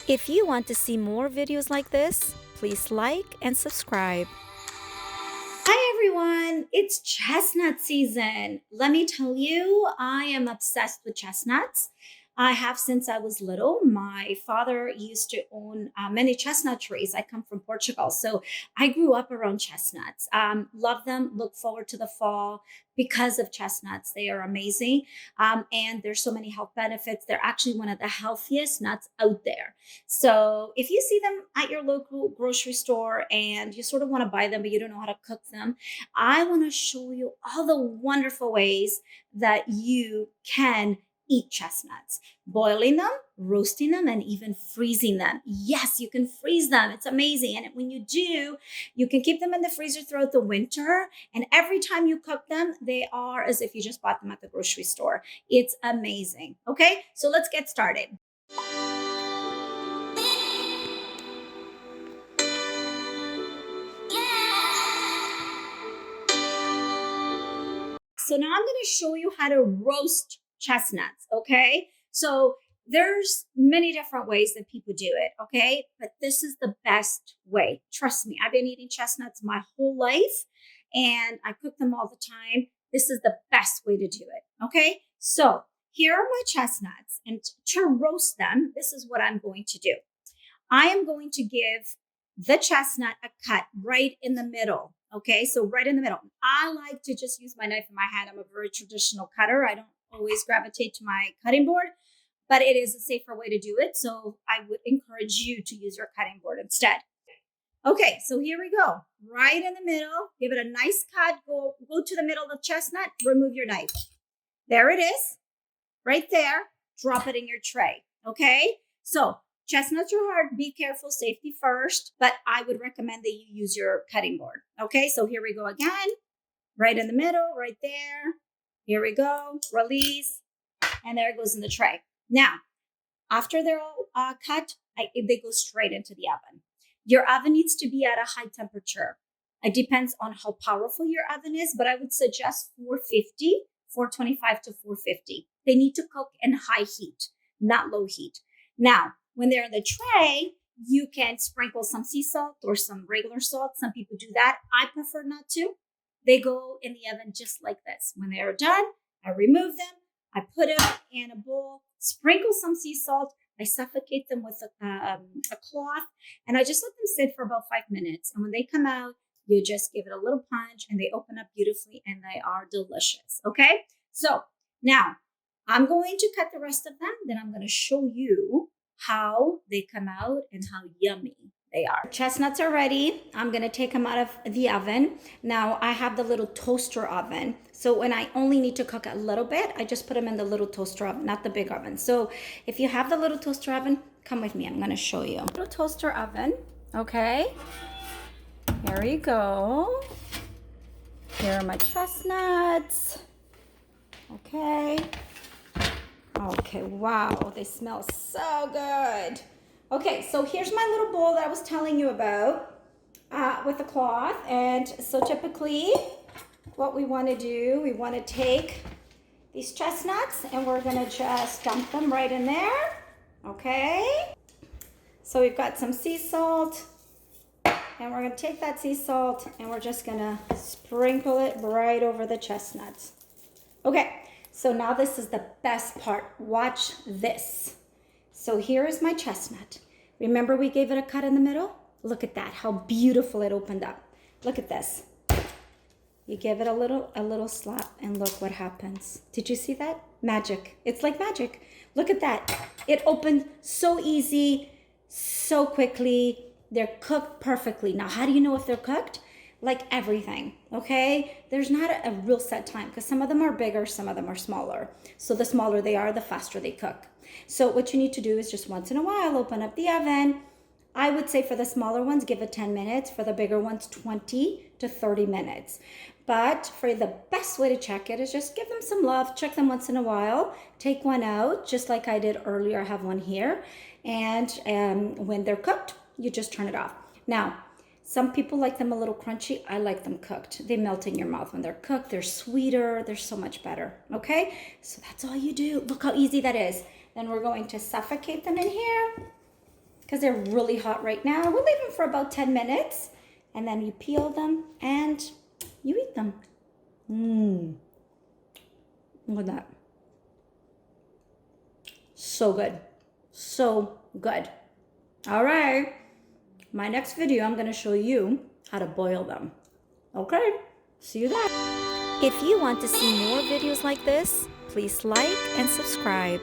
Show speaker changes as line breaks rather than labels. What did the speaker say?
If you want to see more videos like this, please like and subscribe.
Hi everyone, it's chestnut season. Let me tell you, I am obsessed with chestnuts. I have since I was little. My father used to own many chestnut trees. I come from Portugal, so I grew up around chestnuts. Love them. Look forward to the fall because of chestnuts. They are amazing, and there's so many health benefits. They're actually one of the healthiest nuts out there. So if you see them at your local grocery store and you sort of want to buy them, but you don't know how to cook them, I want to show you all the wonderful ways that you can eat chestnuts, boiling them, roasting them, and even freezing them. Yes, you can freeze them. It's amazing. And when you do, you can keep them in the freezer throughout the winter. And every time you cook them, they are as if you just bought them at the grocery store. It's amazing. Okay, so let's get started. So now I'm going to show you how to roast chestnuts, okay? So there's many different ways that people do it, okay? But this is the best way. Trust me, I've been eating chestnuts my whole life and I cook them all the time. This is the best way to do it, okay? So here are my chestnuts, and to roast them, this is what I'm going to do. I am going to give the chestnut a cut right in the middle. Okay, so right in the middle. I like to just use my knife in my hand. I'm a very traditional cutter. I don't always gravitate to my cutting board, but it is a safer way to do it. So I would encourage you to use your cutting board instead. Okay, so here we go. Right in the middle. Give it a nice cut. Go to the middle of the chestnut. Remove your knife. There it is. Right there. Drop it in your tray. Okay, so chestnuts are hard. Be careful, safety first, but I would recommend that you use your cutting board. Okay, so here we go again. Right in the middle, right there. Here we go. Release, and there it goes in the tray. Now, after they're all cut, they go straight into the oven. Your oven needs to be at a high temperature. It depends on how powerful your oven is, but I would suggest 450, 425 to 450. They need to cook in high heat, not low heat. Now, when they're in the tray, you can sprinkle some sea salt or some regular salt. Some people do that. I prefer not to. They go in the oven just like this. When they are done, I remove them. I put them in a bowl, sprinkle some sea salt. I suffocate them with a cloth, and I just let them sit for about 5 minutes. And when they come out, you just give it a little punch, and they open up beautifully, and they are delicious. Okay, so now I'm going to cut the rest of them. Then I'm going to show you how they come out and how yummy they are. Chestnuts are ready. I'm going to take them out of the oven. Now I have the little toaster oven. So when I only need to cook a little bit, I just put them in the little toaster oven, not the big oven. So if you have the little toaster oven, come with me. I'm going to show you. Little toaster oven. Okay. Here we go. Here are my chestnuts. Okay. Okay, wow, they smell so good. Okay, so here's my little bowl that I was telling you about with the cloth. And so typically what we want to do, we want to take these chestnuts and we're going to just dump them right in there. Okay, so we've got some sea salt, and we're going to take that sea salt and we're just going to sprinkle it right over the chestnuts. Okay. So now this is the best part. Watch this. So here is my chestnut. Remember we gave it a cut in the middle? Look at that, how beautiful it opened up. Look at this. You give it a little slap and look what happens. Did you see that? Magic. It's like magic. Look at that. It opened so easy, so quickly. They're cooked perfectly. Now, how do you know if they're cooked? Like everything, okay? There's not a real set time because some of them are bigger, some of them are smaller. So the smaller they are, the faster they cook. So what you need to do is just once in a while, open up the oven. I would say for the smaller ones, give it 10 minutes. For the bigger ones, 20 to 30 minutes. But for the best way to check it is just give them some love. Check them once in a while. Take one out, just like I did earlier. I have one here. And when they're cooked, you just turn it off. Now, some people like them a little crunchy. I like them cooked. They melt in your mouth when they're cooked. They're sweeter. They're so much better. Okay? So that's all you do. Look how easy that is. Then we're going to suffocate them in here. because they're really hot right now. We'll leave them for about 10 minutes and then you peel them and you eat them. Look at that. So good. So good. All right. My next video, I'm going to show you how to boil them. Okay. See you then.
If you want to see more videos like this, please like and subscribe.